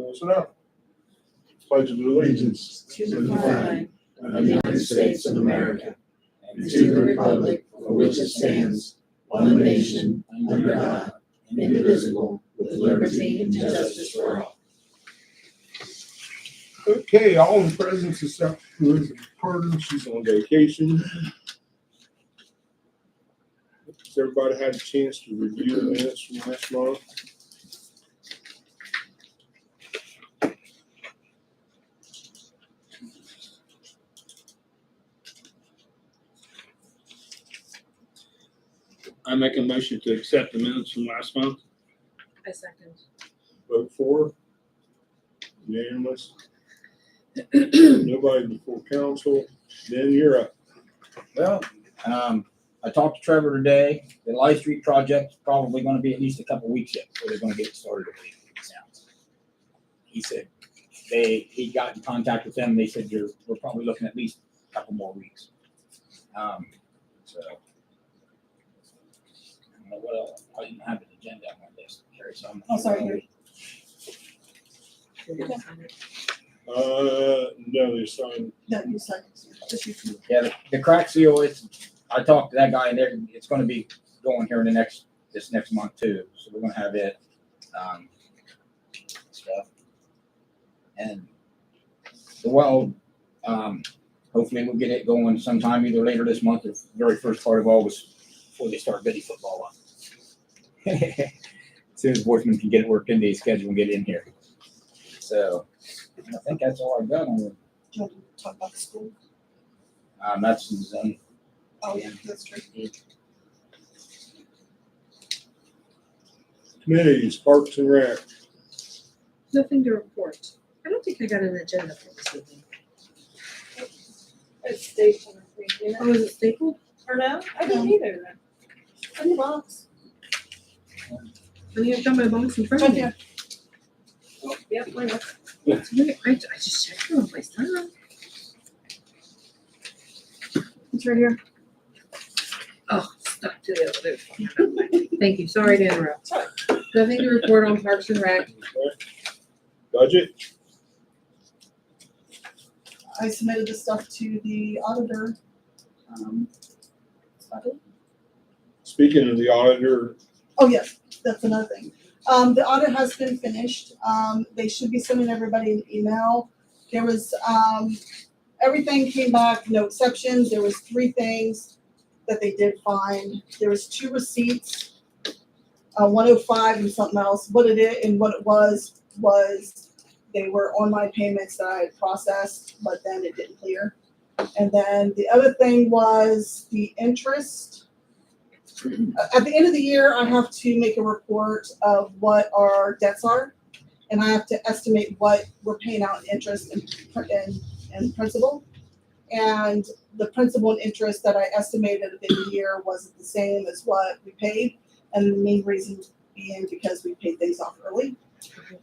Close enough. Pledge of allegiance. To the flag of the United States of America and to the republic for which it stands, one nation, under God, indivisible, with liberty and justice for all. Okay, all in presence except for Elizabeth Carter, she's on vacation. Has everybody had a chance to review the minutes from last month? I make a motion to accept the minutes from last month. I second. Vote for? Unanimous? Nobody before council? Then you're up. Well, I talked to Trevor today. The Light Street project is probably gonna be at least a couple weeks yet before they're gonna get it started. He said he got in contact with them. They said we're probably looking at least a couple more weeks. So. I don't know what else. I didn't have an agenda on my list, Carrie, so I'm. Oh, sorry, Harry. No, they signed. No, you second. Just you two. Yeah, the crack seal, I talked to that guy and it's gonna be going here in this next month too. So we're gonna have it, stuff. And the well, hopefully we'll get it going sometime either later this month or very first part of August before they start biddy football up. As soon as Boardman can get it worked into his schedule and get in here. So I think that's all I've got on it. Do you want to talk about the school? That's the zone. Oh, yeah, that's true. Committees, Parks and Rec. Nothing to report. I don't think I got an agenda for this evening. It's stationed, Oh, is it stapled? or no? I didn't either. In the box. I think I've got my box in front of Right me. there. Oh, yep, mine is. It's weird. I just checked it on my stuff. It's right here. Oh, stuck to the other. Thank you. Sorry to interrupt. Nothing to report on Parks and Rec. Okay. Budget, I submitted the stuff to the auditor. That's about it. speaking of the auditor, Oh, yes, that's another thing. The audit has been finished. They should be sending everybody an email. There was, everything came back, no exceptions. There was 3 things that they did find. There was 2 receipts, 105 and something else. What it is and what it was they were on my payments that I had processed, but then it didn't clear. And then the other thing was the interest. At the end of the year, I have to make a report of what our debts are, and I have to estimate what we're paying out in interest and principal. And the principal and interest that I estimated at the end of the year wasn't the same as what we paid, and the main reason being because we paid things off early.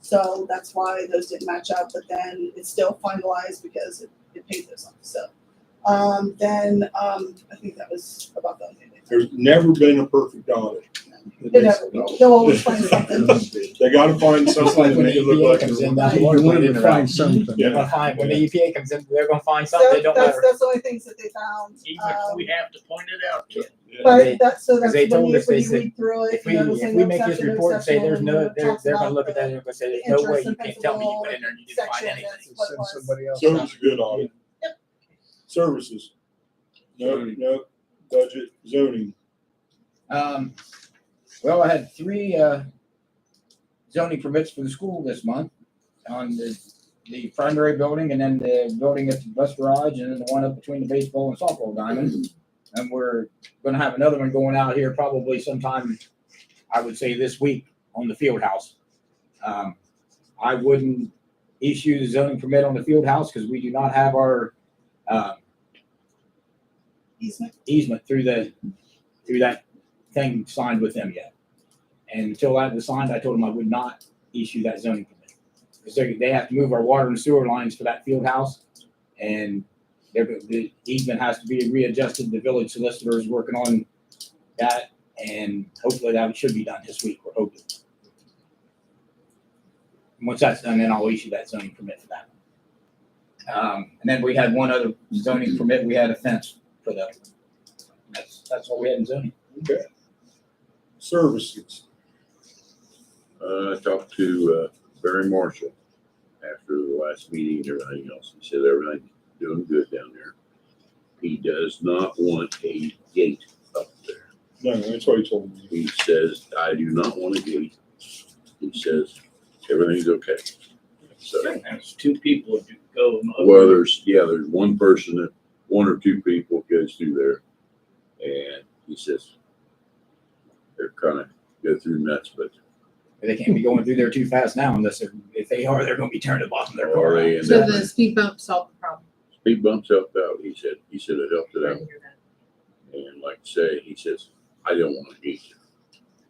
So that's why those didn't match up, but then it's still finalized because it paid those off. So I think that was about the only thing. there's never been a perfect audit. They'll always find something. They gotta find Just something like to when make the it look EPA like. comes they're in, working. that's what You want we're to find something. They're gonna find, when the EPA comes in, they're gonna find something, So they don't that's matter. the only things that they found. Even if we have to point it out to them. Yeah. But that's Because they when told you us, they said, read through it. If we, you know, it'll say if we no make this exception, no report and say exception, there's and no, it they're talks gonna about look at that and they're gonna say, there's no way interest you and can't tell me you principal went in there and you didn't find section, anything. that's what it Send was. somebody else. So it was a good audit. Yep. Services. No, budget, zoning. Well, I had 3 zoning permits for the school this month on the primary building and then the building at the bus garage and then the one up between the baseball and softball diamond. And we're gonna have another one going out here probably sometime, I would say this week on the field house. I wouldn't issue the zoning permit on the field house because we do not have our easement through that thing signed with them yet. And until that was signed, I told them I would not issue that zoning permit. Because they have to move our water and sewer lines for that field house. And the easement has to be readjusted. The village solicitor is working on that. And hopefully that should be done this week, we're hoping. Once that's done, then I'll issue that zoning permit for that. And then we had one other zoning permit. We had a fence put up. That's all we had in zoning. Okay. Services. I talked to Barry Marshall after the last meeting and everything else. He said everything's doing good down there. He does not want a gate up there. No, that's what he told me. He says, I do not want a gate. He says, everything's okay. So, There's two people who go. well, there's one person that, one or two people goes through there. And he says, they're kind of go through nuts, but They can't be going through there too fast now unless if they are, they're going to be turning the bottom of their car. are they? And So then the speed bump solved the problem. speed bumps helped out. He said it helped it I out. didn't hear that. And like I say, he says, I don't want to gate you.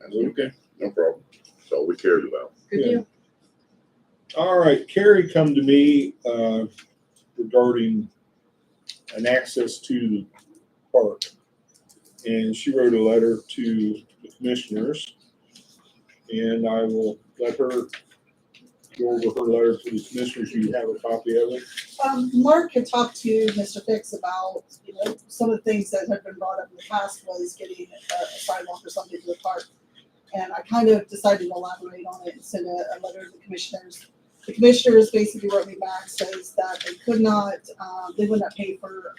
I said, okay, no problem. That's all we cared about. Good Yeah. deal. All right, Carrie come to me, regarding an access to the park. And she wrote a letter to the commissioners. And I will let her go over her letter to the commissioners. You have a copy of it? Mark had talked to Mr. Fix about, some of the things that had been brought up in the past was getting a sidewalk or something to the park. And I kind of decided to elaborate on it and send a letter to the commissioners. The commissioners basically wrote me back, says that they could not, they would not pay for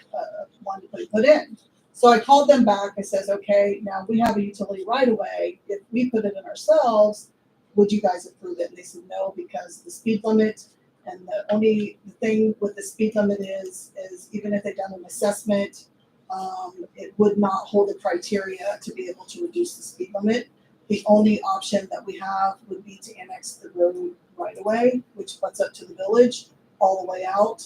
one to put in. So I called them back. I says, okay, now we have a utility right away. If we put it in ourselves, would you guys approve it? And they said no, because the speed limit, and the only thing with the speed limit is even if they've done an assessment, it would not hold the criteria to be able to reduce the speed limit. The only option that we have would be to annex the road right away, which butts up to the village all the way out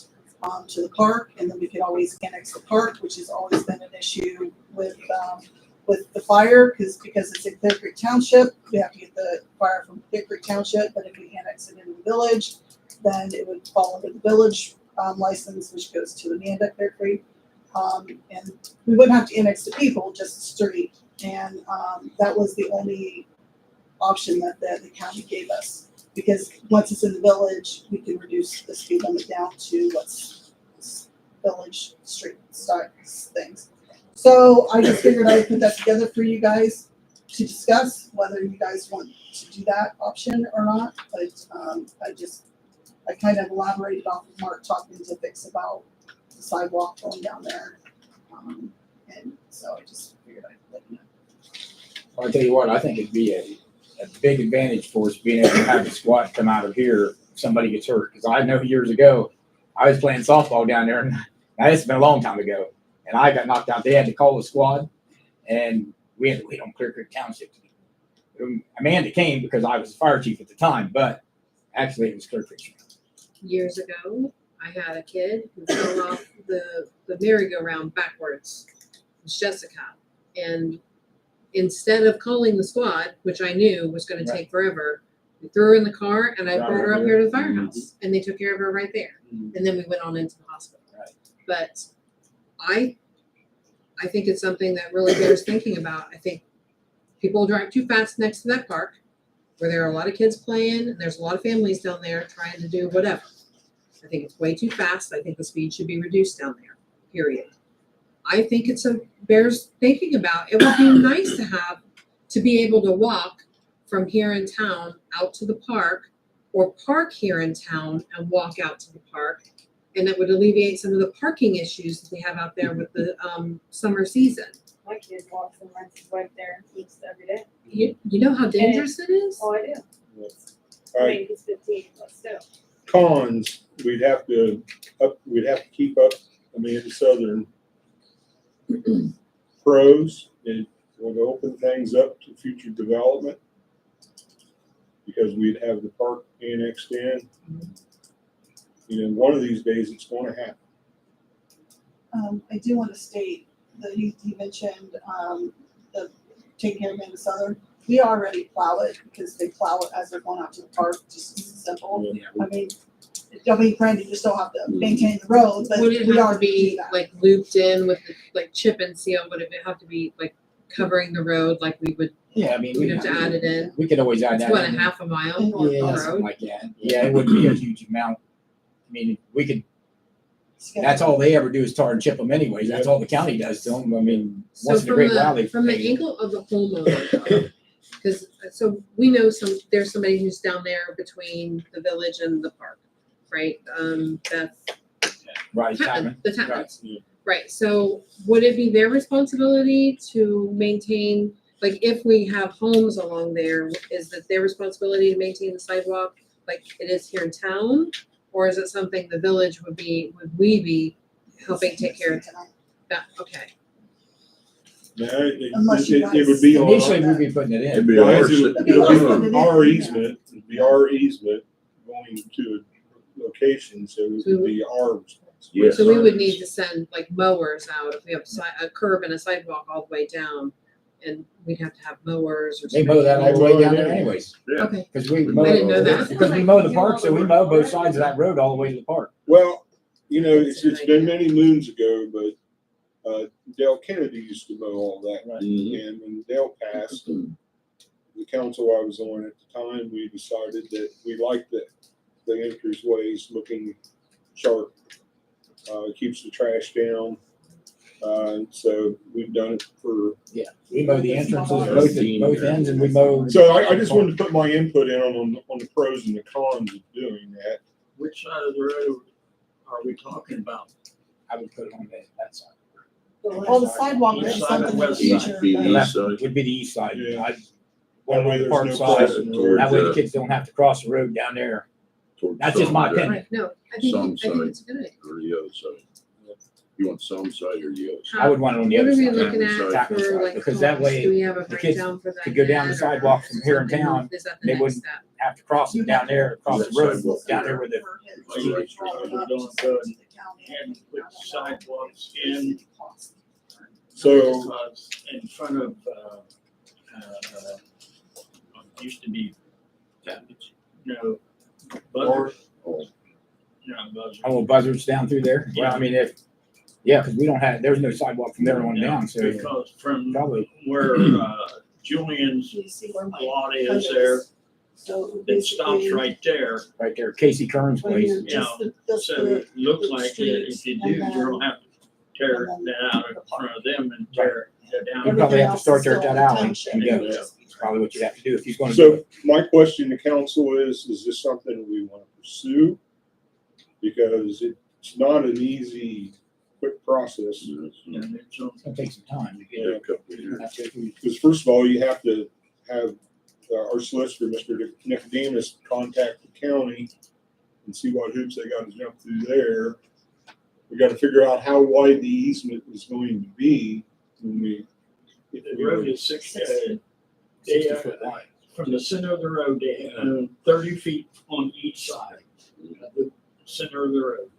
to the park, and then we could always annex the park, which has always been an issue with the fire, because it's in Clear Creek Township, we have to get the fire from Clear Creek Township, but if we annex it into the village, then it would fall under the village license, which goes to Amanda Clear Creek. And we wouldn't have to annex the people, just the street. And that was the only option that the county gave us. Because once it's in the village, we can reduce the speed limit down to what's village street style things. So I just figured I'd put that together for you guys to discuss whether you guys want to do that option or not. But I kind of elaborated off of Mark talking to Fix about the sidewalk going down there. And so I just figured I'd let you know. I'll tell you what, I think it'd be a big advantage for us being able to have the squad come out of here if somebody gets hurt. Because I know years ago, I was playing softball down there, and it's been a long time ago, and I got knocked out. They had to call the squad, and we had to wait on Clear Creek Township. Amanda came because I was the fire chief at the time, but actually it was Clear Creek. Years ago, I had a kid who fell off the merry-go-round backwards. It was Jessica. And instead of calling the squad, which I knew was going to take forever, we threw her in the car and I brought her up here to the firehouse, and they took care of her right there. And then we went on into the hospital. Right. But I think it's something that really bears thinking about. I think people drive too fast next to that park where there are a lot of kids playing and there's a lot of families down there trying to do whatever. I think it's way too fast. I think the speed should be reduced down there, period. I think bears thinking about. It would be nice to be able to walk from here in town out to the park, or park here in town and walk out to the park. And it would alleviate some of the parking issues that we have out there with the summer season. My kid walks and rides his bike there every day. You know how dangerous it is? Oh, I do. All I right, mean, he's 15, but still. cons, we'd have to keep up Amanda Southern. Pros, it would open things up to future development because we'd have the park annexed in. And one of these days it's going to happen. I do want to state that he mentioned the taking care of Amanda Southern. We already plow it because they plow it as they're going out to the park, just simple. Yeah. I mean, granted, you still have to maintain the road, but Would it we have to already do be that. like looped in with the, like chip and seal? Would it have to be like covering the road like we would Yeah, I mean, We'd have to add it in. we could always add It's that. what, a in. half a mile And on Yeah, the something road? like that. Yeah, it wouldn't be a huge amount. I mean, we could, that's all they ever do is tar and chip them anyways. That's all the county does to them. I mean, So once in a from great while, they. from the they- angle of the homeowner, because, so we know there's somebody who's down there between the village and the park, right? Beth Right, Tatman, Simon. the Tatmans. yeah. Right, so would it be their responsibility to maintain, like, if we have homes along there, is it their responsibility to maintain the sidewalk like it is here in town? Or is it something the village would we be helping take care of that? Okay, No, it Unless you it would be on. Initially, we'd be putting it It'd in. be Guys, ours. it would- Okay, it'll let's be put it in. our easement, it'd be our easement going to a location, so it would be our responsibility. Yes. so we would need to send like mowers out if we have a curb and a sidewalk all the way down. And we'd have to have mowers or They something. mow that all the way down there anyways. Yeah. Okay, Because we I mow, didn't know that. because we mow the park, so we mow both sides of that road all the way to the park. Well, you know, it's been many moons ago, but Dale Kennedy used to mow all that. Mhm. And when Dale passed, the council I was on at the time, we decided that we liked the entryways looking sharp. It keeps the trash down. So we've done it for, We mow the entrances both ends and we mow. so I just wanted to put my input in on the pros and the cons of doing that. Which side of the road are we talking about? I would put it on that side. Well, the sidewalk is East side or something in the west East, future. be but- the east side. Would be the east side. Yeah. I'd- That way the there's park no side. crossing. Towards, That way the kids don't have to cross the road down there. towards That's just my some, opinion. right, no, I Some think it's a good idea. Or the other side. You want some side or the other side? I would want it on the What other are we side. looking Side. at for Side, like because that costs? way Do we have a the kids breakdown for that? could go down the yet, or sidewalk from here in something? town. Is that They the next wouldn't step? have to cross it down there, across the road, down there where the, And put sidewalks in. So, Because in front of, used to be, no, Buzzer. Oh. No, Buzzer. little buzzards down through there. Well, I mean, because we don't have, there's no sidewalk from there on down, so Because from probably, where, Julian's You see where my lot is there, So it stops right there. right there, Casey Kern's When place. you're just just So it looks like if you do, and you'll have to tear that out in front of them and tear it You down. probably have to start there at that alley Township. and go. Yeah. That's probably what you have to do if he's gonna do so it. my question to council is this something we want to pursue? Because it's not an easy, quick process. And it's, It's gonna take some time to get Yeah, a couple of years. it. Because first of all, you have to have our solicitor, Mr. Nicodemus, contact the county and see what hoops they got to jump through there. We got to figure out how wide the easement is going to be when we. if The we road were- is they, 60-foot wide. from the center of the road, they own 30 feet on each side of the center of the road.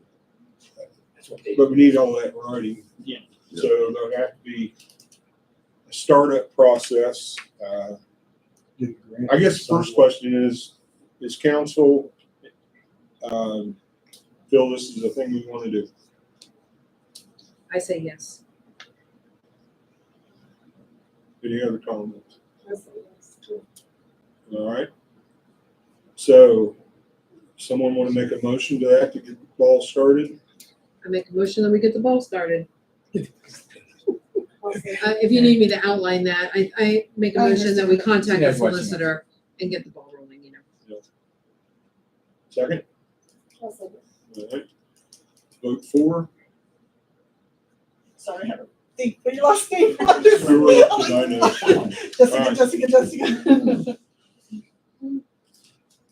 That's what they But we need all that writing. Yeah. So there'll have to be a startup process. I guess the first question is council, feel this is a thing we want to do? I say yes. Any other comments? All right. So someone want to make a motion to that to get the ball started? I make a motion that we get the ball started. If you need me to outline that, I make a I motion that we contact the That's what you meant. solicitor and get the ball rolling, you know. Second? All right. Vote for? Sorry, I had to think for your last name. I know. Jessica.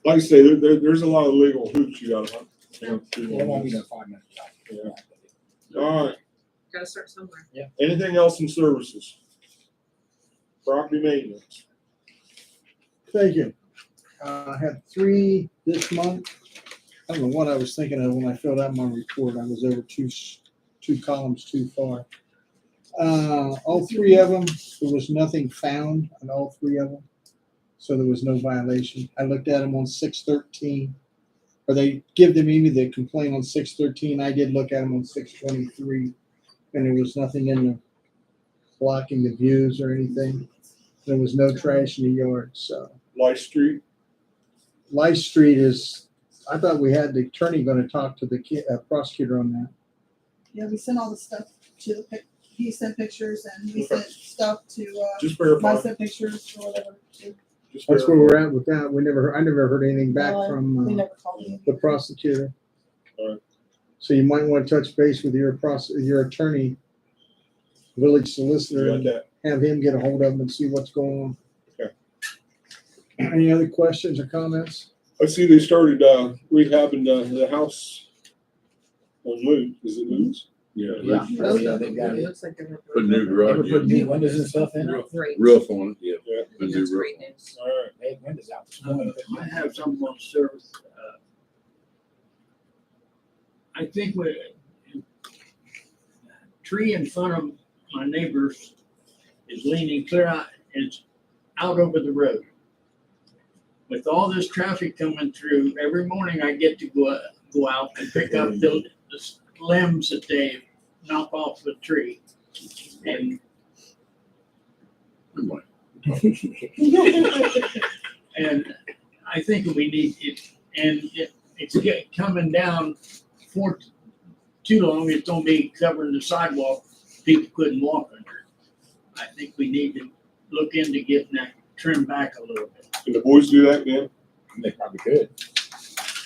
Like I say, there's a lot of legal hoops you gotta jump through. It won't be no 5 minutes. Yeah. All right. Gotta start somewhere. Anything else in services? Property maintenance? Thank you. I had 3 this month. I don't know what I was thinking of when I filled out my report. I was over two columns too far. All 3 of them, there was nothing found on all 3 of them. So there was no violation. I looked at them on 6/13. Or they give them me the complaint on 6/13. I did look at them on 6/23. And there was nothing in the blocking the views or anything. There was no trash in the yard, so. Life Street, Life Street is, I thought we had the attorney gonna talk to the prosecutor on that. Yeah, we sent all the stuff to the he sent pictures and we Okay. sent stuff to, just I verify. sent pictures or whatever. Just That's where verify. we're at with that. I never heard anything back We from never called him. the prosecutor. Alright. So you might want to touch base with your attorney, village solicitor, You got and that? have him get a hold of them and see what's going on. Okay. Any other questions or comments? I see they started, rehabbing the house on Loot, is it Loot's? Yeah. Yeah, oh, yeah, they've got It it. looks like they were. Put new They were garage putting in, new windows and stuff in. Great. roof on it, yeah. Yeah. I think that's great news. Alright, They had windows out this morning. I have something on service. I think tree in front of my neighbor's is leaning clear out, it's out over the road. With all this traffic coming through, every morning I get to go out and pick up the limbs that they knock off the tree. And And I think we need it, and it's coming down for too long, it's gonna be covering the sidewalk, people couldn't walk under it. I think we need to look into getting that trimmed back a little bit. can the boys do that, Dan? They probably could.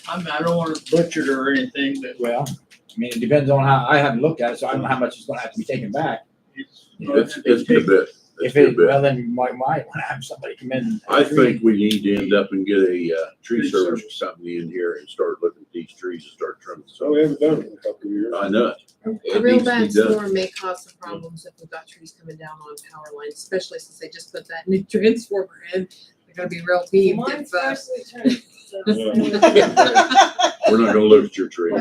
I don't wanna butcher it or anything, but Well, I mean, it depends on how, I haven't looked at it, so I don't know how much is gonna have to be taken back. it's. It's a bit, If it's a it, bit. well, then you might want to have somebody come in. I think we need to end up and get a, tree service or something in here and start looking at these trees and start trimming So we some. haven't done it in a couple of years. I know it. A It real needs to bad be done. storm may cause some problems if we've got trees coming down on power lines, especially since they just put that new transformer in. They're gonna be real peeved Mine's if, freshly trimmed, so. We're not gonna look at your tree.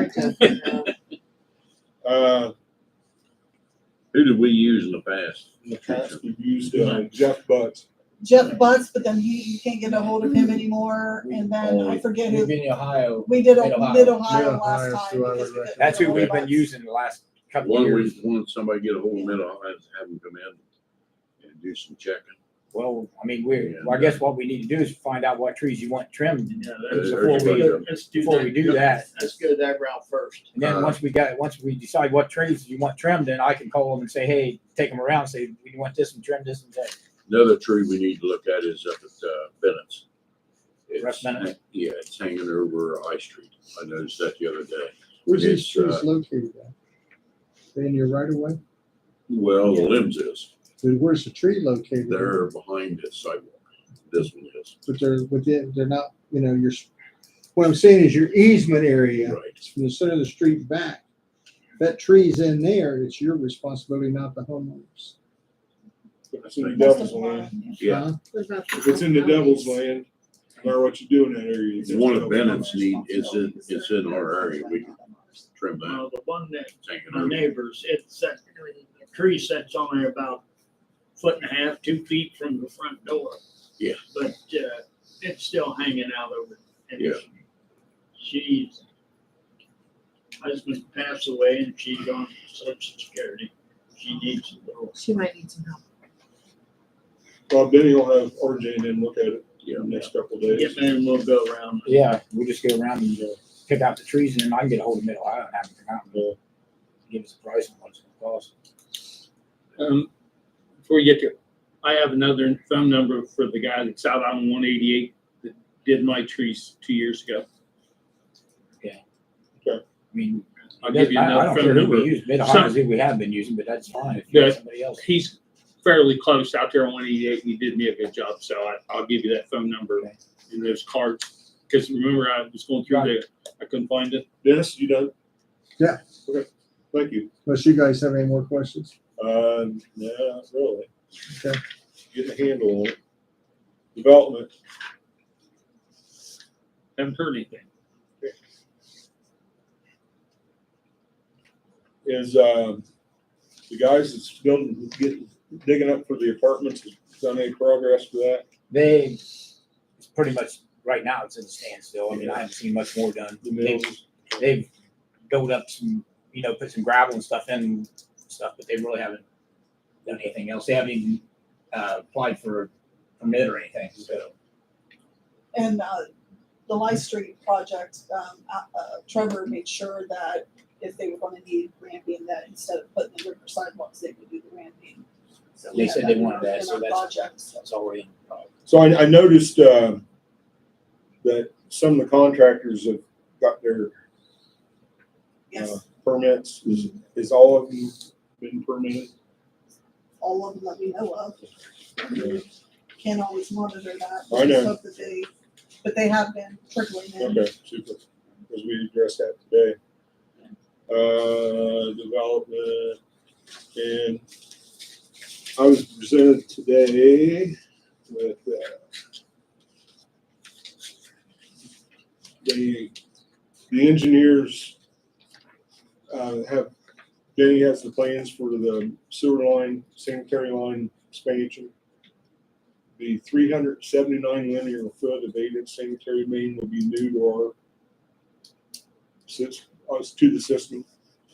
Who did we use in the past? In the past, we've used, Jeff Butts. Jeff Butts, but then you can't get a hold of him anymore, and then I forget We've who, been in Ohio. we did Mid-Ohio. Mid-Ohio Mid-Ohio, last time. so I because would we couldn't That's get who a we've hold been of using the last couple One of we, years. want somebody get a hold of them, have them come in and do some checking. Well, I mean, I guess what we need to do is find out what trees you want trimmed. Yeah, Before we- let's do before we do that. Let's go that route first. And then once we decide what trees you want trimmed, then I can call them and say, hey, take them around, say, we want this and trim this and that. Another tree we need to look at is up at, Bennett's. Russ Bennett? Yeah, it's hanging over I Street. I noticed that the other day. Where's these It's, trees located at? They in your right of way? Well, the limbs is, Where's the tree located? they're behind the sidewalk. This one is, But they're within, they're not, what I'm saying is your easement area, right. from the center of the street back. That tree's in there, it's your responsibility, not the homeowners. If it's in the devil's land, Yeah, Huh? What about if it's in the devil's land, no matter what you do in that area. the one at Bennett's it's in our area. We can trim that. The one that It's hanging my over. neighbors, it's that tree sets on there about 1.5 feet, 2 feet from the front door. Yeah. But, it's still hanging out over. And Yeah. She's, husband passed away and she's on Social Security. She needs a little. She might need some help. Well, Benny will have RJ and then look at it Yeah. in the next couple of days. Get there and we'll go around. Yeah, we'll just go around and pick out the trees and then I can get a hold of Mid-Ohio and have them come out and give us a price on what it's gonna cost. Before you get to, I have another phone number for the guy that's out on 188 that did my trees 2 years ago. I mean, I'll give you I another don't phone care who number. we use, Mid-Ohio is who we have been using, but that's fine if you Yeah. got somebody else. He's fairly close out there on 188. He did me a good job, so I'll give you that phone number Okay. and those cards. Because remember, I was going through I couldn't find it. Dennis, you done? Yeah. Okay, thank you. Unless you guys have any more questions? No, not really. Okay. Getting a handle on it. Development, Haven't heard anything. is, the guys that's building, digging up for the apartments, done any progress for that? It's pretty much, right now, it's in a standstill. I mean, I haven't seen much more done. The mills? They've built up some, put some gravel and stuff in and stuff, but they really haven't done anything else. They haven't even applied for permit or anything, so. And, the Light Street project, Trevor made sure that if they were gonna need ramping, that instead of putting the river sidewalks, they would do the ramping. So we They have said that they in wanted our- that, in so our that's- project, so. That's already in the problem. So I noticed, that some of the contractors have got their Yes, permits. Is all of them been permitted? all of them that we know of. Can't always monitor that. I know. Hope that but they have been trickling in. Okay, super, because we addressed that today. Development, and I was presented today with, the engineers, Denny has the plans for the sewer line, sanitary line expansion. The 379 linear foot of 8-inch sanitary main will be new to to the system.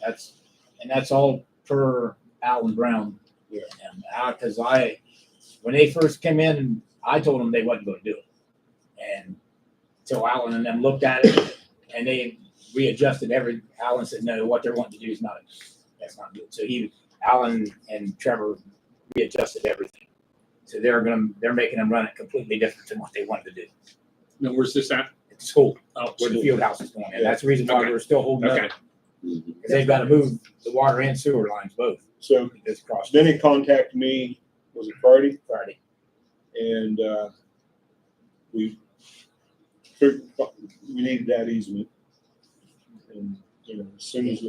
That's all per Alan Brown. Yeah. And cause when they first came in, I told them they wasn't gonna do it. And so Alan and them looked at it and they readjusted Alan said, no, what they're wanting to do is that's not good. So Alan and Trevor readjusted everything. So they're making them run it completely different than what they wanted to do. Now, where's this at? At the school, Oh, where the school. field house is going. And that's the reason why Okay. we're still holding up. Okay. Mhm. Cause they've got to move the water and sewer lines both. So It's across Denny contacted me, was it Friday? Friday. And we needed that easement. And, as soon as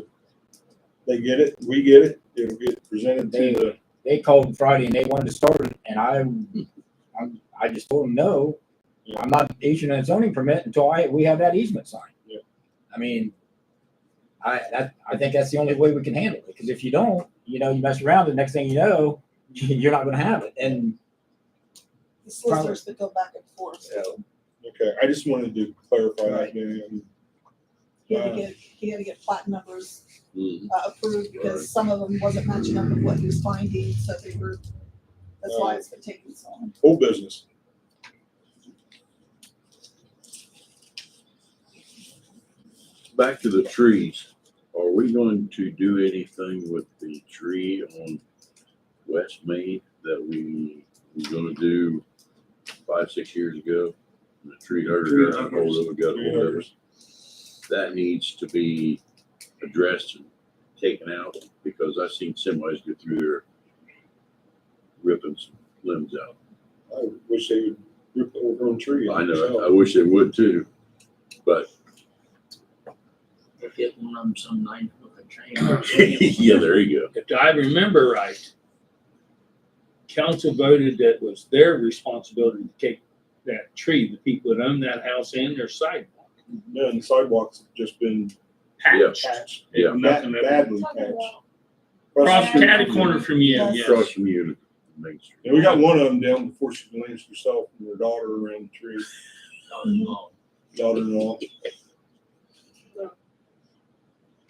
they get it, we get it, it'll get presented to the, They called Friday and they wanted to start it, and I just told them, no, I'm not issuing a zoning permit until we have that easement signed. Yeah. I mean, I think that's the only way we can handle it, because if you don't, you mess around, the next thing you know, you're not gonna have it, and The solicitors that go back and forth. so. okay, I just wanted to clarify that, Denny. He had to get plat numbers Mhm. approved because Right. some of them wasn't matching up with what he was finding, so that's why it's been taking so long. Whole business. Back to the trees. Are we going to do anything with the tree on West Main that we were gonna do 5-6 years ago? The tree hugger got a hold of it, got a hold of it. That needs to be addressed and taken out, because I've seen semis go through there ripping some limbs out. I wish they would rip the overgrown tree. I know, I wish they would too, but Or get one of them some nice looking chain. yeah, there you go. If I remember right, council voted that it was their responsibility to take that tree, the people that own that house and their sidewalk, Yeah, and the sidewalks have just been patched. patched, Yeah. Nothing ever. badly Talking patched. about- Across the street catty from corner you. from you, Yes. yes. Across from you, Main Street. And we got one of them down before she lands herself and her daughter around the tree, daughter-in-law.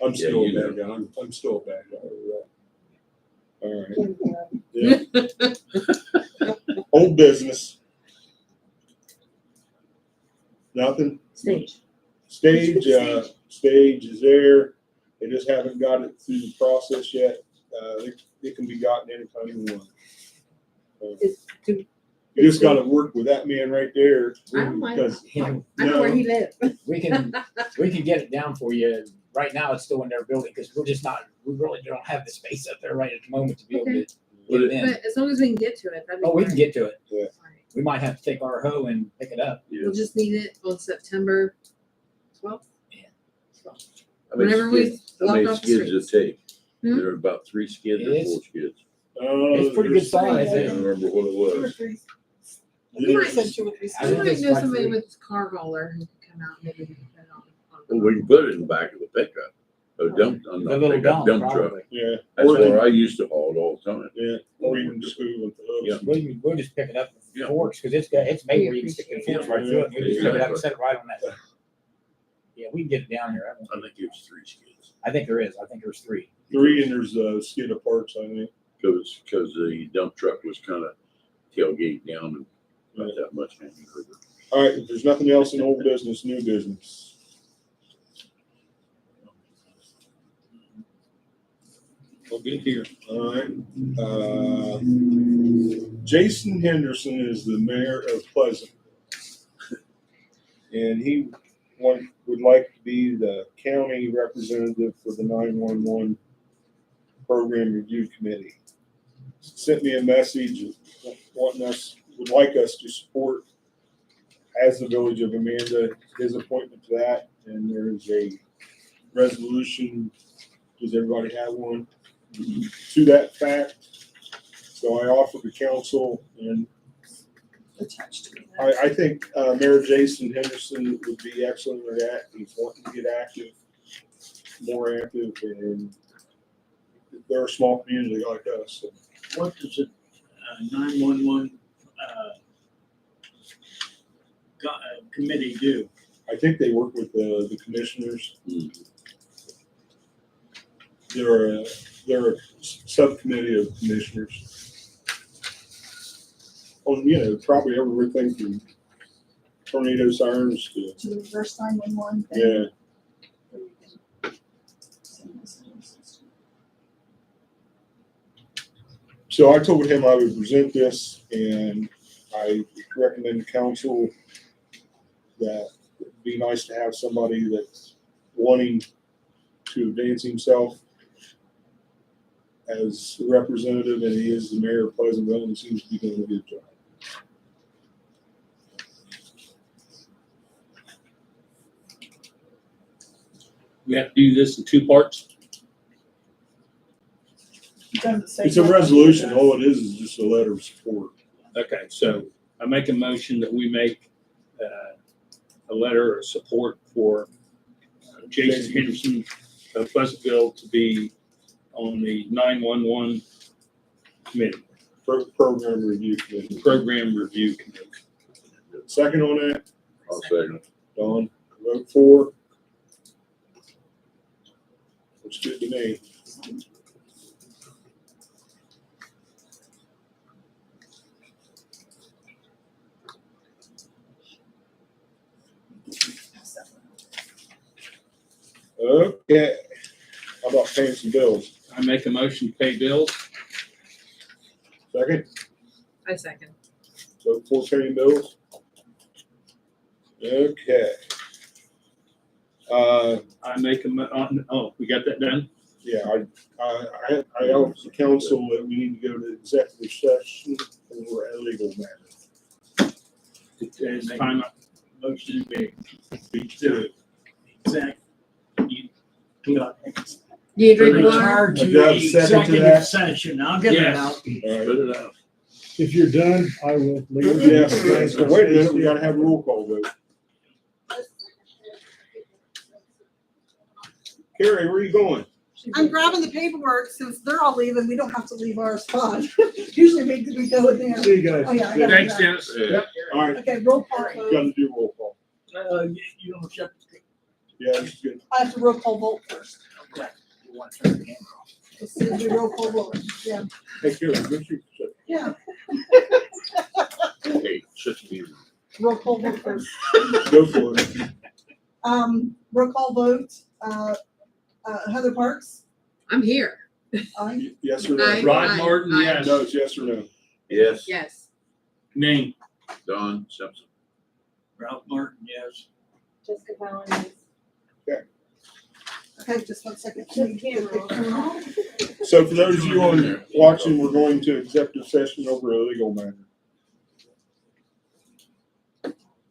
I'm still you a bad guy. I'm still a bad guy. All right. Yeah. Old business. Nothing. Stage. Stage is there. They just haven't got it through the process yet. It can be gotten anytime you want. Do- You just gotta work with that man right there. I don't mind. Because I know where he lives. We can get it down for you. Right now, it's still in their building, because we really don't have the space up there right at the moment to be able to get it in. But as long as we can get to it, that'd be Oh, we can great. get to it. Alright. We might have to take our hoe and pick it up. We'll just need it on September 12th. How many Whenever we skids- How many lock off the skids does it take? Hmm? There are about 3 skids or It is. 4 skids. It's pretty good size. I don't remember what it Two or was. three. You You said 2 or 3 I I think might it's know like somebody three. with a car hauler who can come out, maybe we can put it on. Well, we can put it in the back of the pickup. A dump, The not little pickup, dump, dump truck. probably. Yeah. That's Or where you I used to haul it all the time. yeah. Or you can just move with the hooks. We'll just pick it up with Yeah. forks, because it's made where you can stick the forks right through it. We just pick it up and set it right on that. Yeah, we can get it down here. I think it was 3 skids. I think there is. I think there's 3. 3 and there's a skid of parts, I think. Cause the dump truck was kind of tailgate down and Not that much hanging over. All right, if there's nothing else in old business, new business. We'll get here. All right. Jason Henderson is the mayor of Pleasant. And he would like to be the county representative for the 911 Program Review Committee. Sent me a message would like us to support, as the Village of Amanda, his appointment to that. And there is a resolution. Does everybody have one? To that fact. So I offered the council, and Attached to it. I think Mayor Jason Henderson would be excellent at that. He's wanting to get active, more active, and they're a small community like us. So What does it, 911, committee do? I think they work with the commissioners. Mhm. They're a subcommittee of commissioners. On, probably everything from tornado sirens to, To the reverse 911 thing. yeah. So I told him I would present this, and I recommend council that it'd be nice to have somebody that's wanting to advance himself as a representative, and he is the mayor of Pleasantville and seems to be doing a good job. We have to do this in two parts. Doesn't say It's a what- resolution. All it is just a letter of support. Okay, so I make a motion that we make a letter of support for Jason Henderson of Pleasantville to be on the 911 committee, Program review committee. program review committee. Second on that, I'll second. Don, vote for. Looks good to me. Okay, how about paying some bills? I make a motion to pay bills. Second, I second. vote for paying bills. Okay. I make a, we got that done? Yeah, I asked the council that we need to go to executive session for a legal matter. It's time. Motion made. Beach do it. Exact. Do you drink water? Return to Do you have the a second to executive that? session. I'll get it Yes. out. All right. Put it out. If you're done, I will leave. Yes, wait a minute, we gotta have a roll call vote. Carrie, where are you going? I'm grabbing the paperwork since they're all leaving. We don't have to leave our spot. Usually we go in there. See you guys. Oh, yeah. I gotta do Thanks, that. Dennis. Yeah. All right, Okay, roll call vote. gotta do roll call. You don't shut. Yeah, that's good. I have to roll call vote first. Okay. You want to turn the camera off? As soon as we roll call vote. Yeah. Hey, Carrie, go shoot. Yeah. Hey, shut the meeting. Roll call vote first. Go for it. Roll call vote. Heather Parks. I'm here. Aye. Yes or Aye. no? Rod Martin, Aye. yes. No, it's yes or no. Yes. Yes. Name. Don Simpson. Ralph Martin, yes. Jessica Fallon, yes. Okay, just 1 second. So for those of you on watching, we're going to executive session over a legal matter.